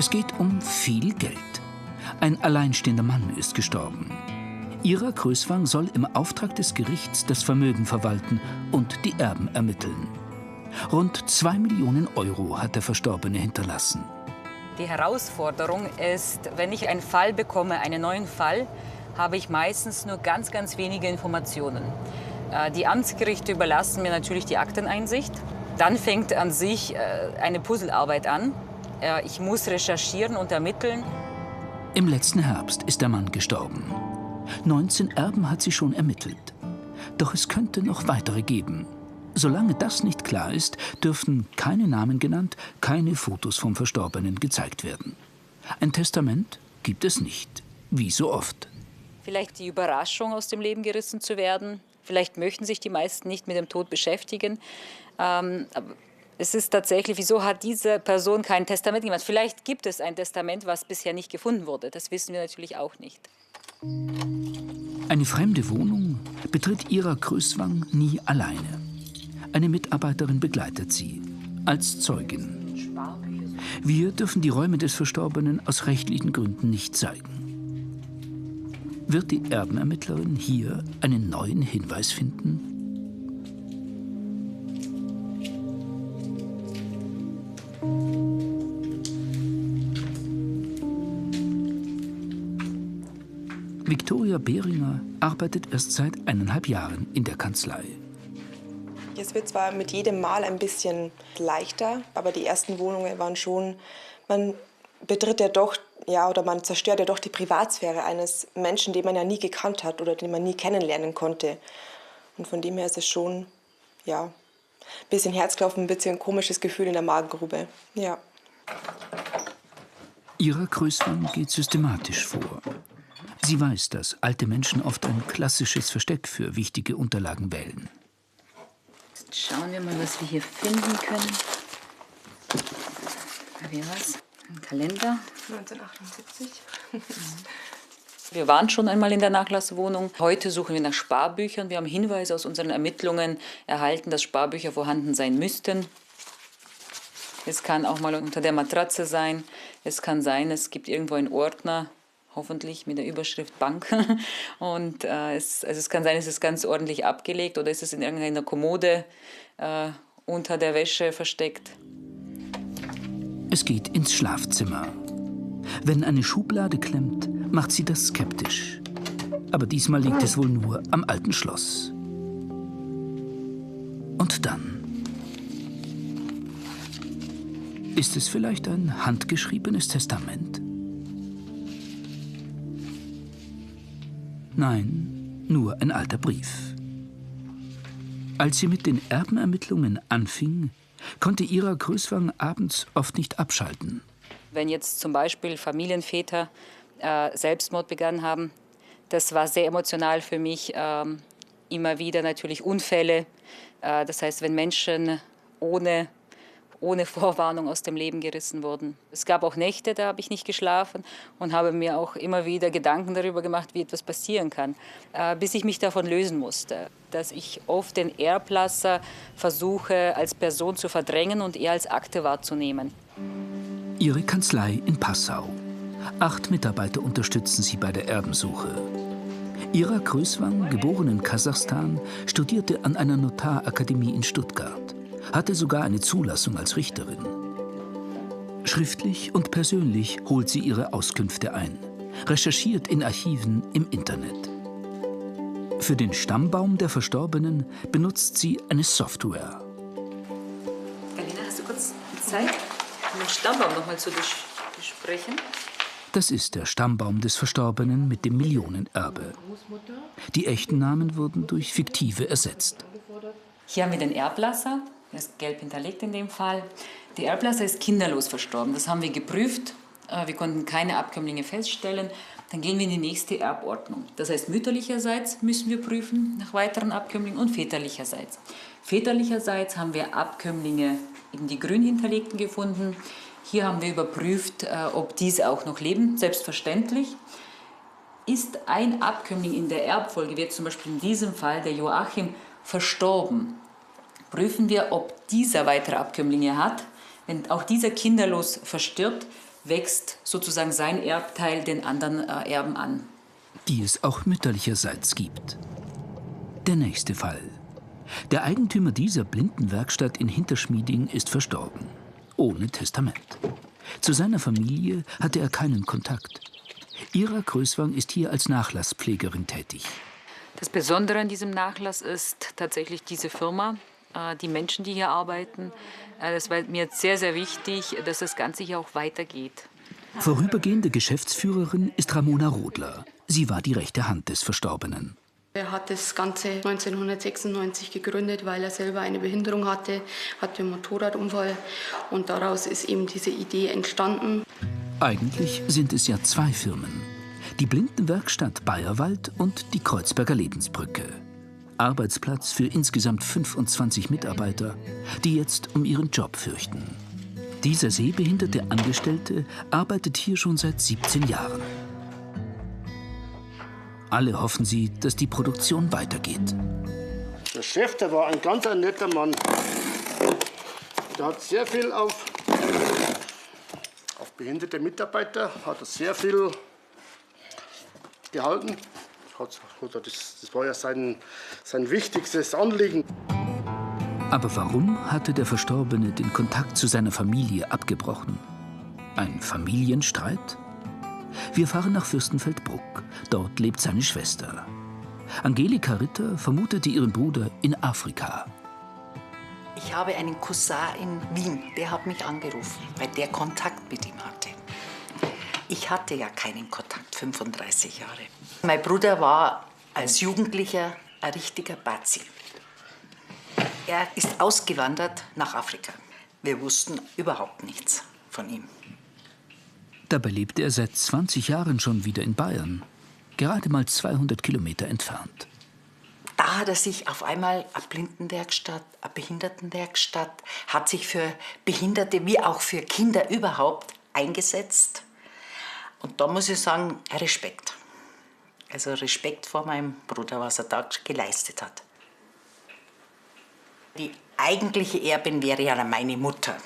Es geht um viel Geld. Ein alleinstehender Mann ist gestorben. Ira Kröswang soll im Auftrag des Gerichts das Vermögen verwalten und die Erben ermitteln. Rund 2 Millionen Euro hat der Verstorbene hinterlassen. Die Herausforderung ist, wenn ich einen Fall bekomme, einen neuen Fall, habe ich meistens nur ganz wenige Informationen. Die Amtsgerichte überlassen mir natürlich die Akteneinsicht. Dann fängt an sich eine Puzzlearbeit an. Ich muss recherchieren und ermitteln. Im letzten Herbst ist der Mann gestorben. 19 Erben hat sie schon ermittelt. Doch es könnte noch weitere geben. Solange das nicht klar ist, dürfen keine Namen genannt, keine Fotos vom Verstorbenen gezeigt werden. Ein Testament gibt es nicht, wie so oft. Vielleicht die Überraschung, aus dem Leben gerissen zu werden. Vielleicht möchten sich die meisten nicht mit dem Tod beschäftigen. Aber es ist tatsächlich, wieso hat diese Person kein Testament gemacht? Vielleicht gibt es ein Testament, was bisher nicht gefunden wurde. Das wissen wir natürlich auch nicht. Eine fremde Wohnung betritt Ira Kröswang nie alleine. Eine Mitarbeiterin begleitet sie, als Zeugin. Wir dürfen die Räume des Verstorbenen aus rechtlichen Gründen nicht zeigen. Wird die Erbenermittlerin hier einen neuen Hinweis finden? Viktoria Behringer arbeitet erst seit 1,5 Jahren in der Kanzlei. Es wird zwar mit jedem Mal ein bisschen leichter, aber die ersten Wohnungen waren schon, man betritt ja doch, oder man zerstört ja doch die Privatsphäre eines Menschen, den man ja nie gekannt hat oder den man nie kennenlernen konnte. Und von dem her ist es schon, ein bisschen Herzklopfen, ein bisschen ein komisches Gefühl in der Magengrube, ja. Ira Kröswang geht systematisch vor. Sie weiß, dass alte Menschen oft ein klassisches Versteck für wichtige Unterlagen wählen. Jetzt schauen wir mal, was wir hier finden können. Haben wir was? Ein Kalender. 1978. Wir waren schon einmal in der Nachlasswohnung. Heute suchen wir nach Sparbüchern. Wir haben Hinweise aus unseren Ermittlungen erhalten, dass Sparbücher vorhanden sein müssten. Es kann auch mal unter der Matratze sein. Es kann sein, es gibt irgendwo einen Ordner, hoffentlich mit der Überschrift Bank. Und es kann sein, es ist ganz ordentlich abgelegt oder ist es in irgendeiner Kommode unter der Wäsche versteckt. Es geht ins Schlafzimmer. Wenn eine Schublade klemmt, macht sie das skeptisch. Aber diesmal liegt es wohl nur am alten Schloss. Und dann? Ist es vielleicht ein handgeschriebenes Testament? Nein, nur ein alter Brief. Als sie mit den Erbenermittlungen anfing, konnte Ira Kröswang abends oft nicht abschalten. Wenn jetzt zum Beispiel Familienväter Selbstmord begangen haben, das war sehr emotional für mich. Immer wieder natürlich Unfälle. Das heißt, wenn Menschen ohne Vorwarnung aus dem Leben gerissen wurden. Es gab auch Nächte, da habe ich nicht geschlafen und habe mir auch immer wieder Gedanken darüber gemacht, wie etwas passieren kann, bis ich mich davon lösen musste. Dass ich oft den Erblasser versuche, als Person zu verdrängen und eher als Akte wahrzunehmen. Ihre Kanzlei in Passau. 8 Mitarbeiter unterstützen sie bei der Erbensuche. Ira Kröswang, geboren in Kasachstan, studierte an einer Notarakademie in Stuttgart. Hatte sogar eine Zulassung als Richterin. Schriftlich und persönlich holt sie ihre Auskünfte ein, recherchiert in Archiven im Internet. Für den Stammbaum der Verstorbenen benutzt sie eine Software. Galina, hast du kurz Zeit, um den Stammbaum noch mal zu besprechen? Das ist der Stammbaum des Verstorbenen mit dem Millionenerbe. Die echten Namen wurden durch fiktive ersetzt. Hier haben wir den Erblasser. Er ist gelb hinterlegt in dem Fall. Der Erblasser ist kinderlos verstorben. Das haben wir geprüft. Wir konnten keine Abkömmlinge feststellen. Dann gehen wir in die nächste Erbordnung. Das heißt, mütterlicherseits müssen wir prüfen nach weiteren Abkömmlingen und väterlicherseits. Väterlicherseits haben wir Abkömmlinge in die grün hinterlegten gefunden. Hier haben wir überprüft, ob diese auch noch leben. Selbstverständlich. Ist ein Abkömmling in der Erbfolge, wie zum Beispiel in diesem Fall der Joachim, verstorben, prüfen wir, ob dieser weitere Abkömmlinge hat. Wenn auch dieser kinderlos verstirbt, wächst sozusagen sein Erbteil den anderen Erben an. Die es auch mütterlicherseits gibt. Der nächste Fall. Der Eigentümer dieser Blindenwerkstatt in Hinterschmieding ist verstorben. Ohne Testament. Zu seiner Familie hatte er keinen Kontakt. Ira Kröswang ist hier als Nachlasspflegerin tätig. Das Besondere an diesem Nachlass ist tatsächlich diese Firma, die Menschen, die hier arbeiten. Das war mir sehr, sehr wichtig, dass das Ganze hier auch weitergeht. Vorübergehende Geschäftsführerin ist Ramona Rodler. Sie war die rechte Hand des Verstorbenen. Er hat das Ganze 1996 gegründet, weil er selber eine Behinderung hatte einen Motorradunfall und daraus ist eben diese Idee entstanden. Eigentlich sind es ja zwei Firmen. Die Blindenwerkstatt Bayerwald und die Kreuzberger Lebensbrücke. Arbeitsplatz für insgesamt 25 Mitarbeiter, die jetzt um ihren Job fürchten. Dieser sehbehinderte Angestellte arbeitet hier schon seit 17 Jahren. Alle hoffen sie, dass die Produktion weitergeht. Der Chef, der war ein ganz netter Mann. Der hat sehr viel auf behinderte Mitarbeiter, hat er sehr viel gehalten. Das war ja sein wichtigstes Anliegen. Aber warum hatte der Verstorbene den Kontakt zu seiner Familie abgebrochen? Ein Familienstreit? Wir fahren nach Fürstenfeldbruck. Dort lebt seine Schwester. Angelika Ritter vermutete ihren Bruder in Afrika. Ich habe einen Cousin in Wien, der hat mich angerufen, weil der Kontakt mit ihm hatte. Ich hatte ja keinen Kontakt, 35 Jahre. Mein Bruder war als Jugendlicher ein richtiger Bazi. Er ist ausgewandert nach Afrika. Wir wussten überhaupt nichts von ihm. Dabei lebt er seit 20 Jahren schon wieder in Bayern, gerade mal 200 Kilometer entfernt. Da hat er sich auf einmal eine Blindenwerkstatt, eine Behindertenwerkstatt, hat sich für Behinderte wie auch für Kinder überhaupt eingesetzt. Und da muss ich sagen, Respekt. Also Respekt vor meinem Bruder, was er da geleistet hat. Die eigentliche Erbin wäre ja meine Mutter.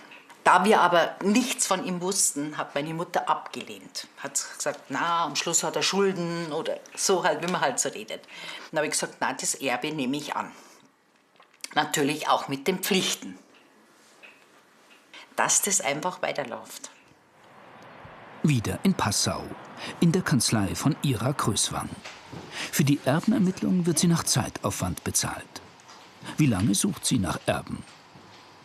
Da wir aber nichts von ihm wussten, hat meine Mutter abgelehnt. Hat gesagt, na, am Schluss hat er Schulden oder so halt, wie man halt so redet. Dann habe ich gesagt, na, das Erbe nehme ich an. Natürlich auch mit den Pflichten. Dass das einfach weiterläuft. Wieder in Passau, in der Kanzlei von Ira Kröswang. Für die Erbenermittlung wird sie nach Zeitaufwand bezahlt. Wie lange sucht sie nach Erben?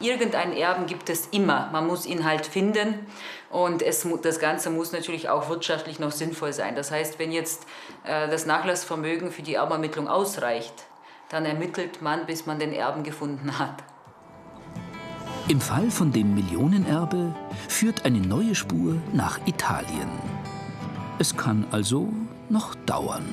Irgendeinen Erben gibt es immer. Man muss ihn halt finden und das Ganze muss natürlich auch wirtschaftlich noch sinnvoll sein. Das heißt, wenn jetzt das Nachlassvermögen für die Erbermittlung ausreicht, dann ermittelt man, bis man den Erben gefunden hat. Im Fall von dem Millionenerbe führt eine neue Spur nach Italien. Es kann also noch dauern.